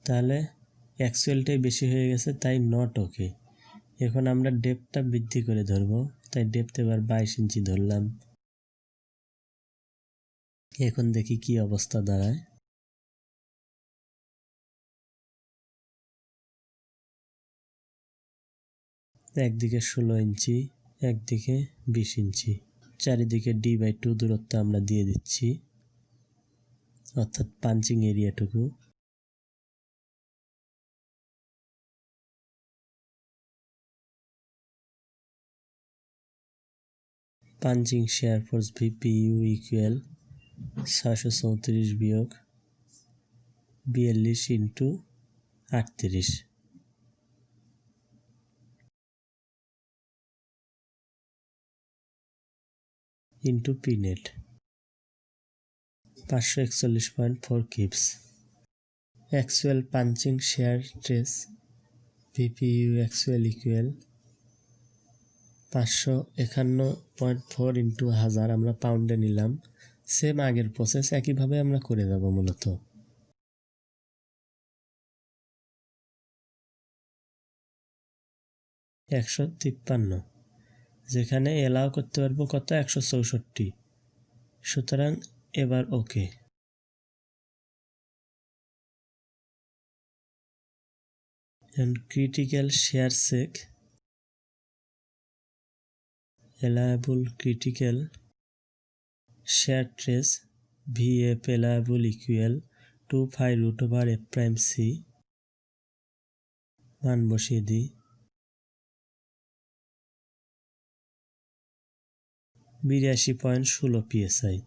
তাহলে অ্যাকচুয়ালটাই বেশি হয়ে গেছে, তাই নট ওকে। এখন আমরা ডেপথটা বৃদ্ধি করে ধরবো, তাই ডেপথ এবার 22 ইঞ্চি ধরলাম। এখন দেখি কি অবস্থা দাঁড়ায়। একদিকে 16 ইঞ্চি, একদিকে 20 ইঞ্চি, চারিদিকে d/2 দূরত্ব আমরা দিয়ে দিচ্ছি, অর্থাৎ পাঞ্চিং এরিয়াটুকু। Punching shear force VPU equal 634 বিয়োগ 42 into 38 into P net 541.4 kips. Actual punching shear stress VPU actual equal 551.4 into 1000 আমরা পাউন্ডে নিলাম। সেম আগের প্রসেস একইভাবে আমরা করে যাব। মূলত 153, যেখানে এলাও করতে পারবো কত 164, সুতরাং এবার okay. Critical shear check allowable critical shear stress VF allowable equal 2π√f'(c) মান বসিয়ে দিই। 82.16 psi।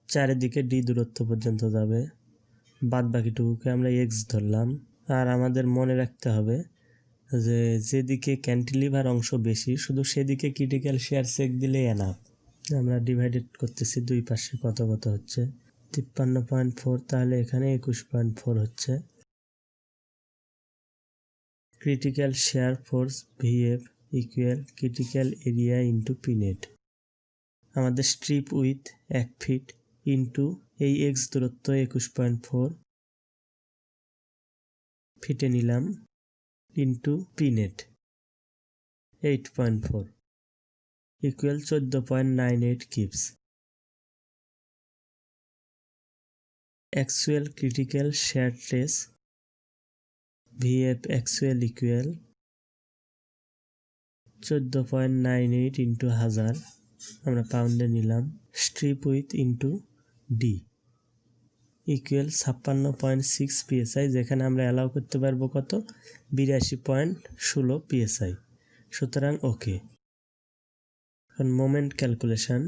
চারিদিকে d দূরত্ব পর্যন্ত যাবে, বাদ বাকিটুকুকে আমরা x ধরলাম। আর আমাদের মনে রাখতে হবে যে যেদিকে ক্যান্টিলিভার অংশ বেশি শুধু সেদিকে ক্রিটিক্যাল শেয়ার চেক দিলে এনাফ। আমরা ডিভাইডেড করতেছি দুই পাশে কত কত হচ্ছে 53.4, তাহলে এখানে 21.4 হচ্ছে। Critical share force VF equal critical area into P net. আমাদের স্ট্রিপ উইথ 1 ফিট ইন্টু এই x দূরত্ব 21.4 ফিটে নিলাম into P net 8.4 equal 14.98 keeps. Actual critical shear stress VF actual equal 14.98 into 1000 আমরা পাউন্ডে নিলাম। Strip with into D equal 56.6 psi, যেখানে আমরা allow করতে পারবো কত 82.16 psi, সুতরাং ওকে। এখন মোমেন্ট ক্যালকুলেশন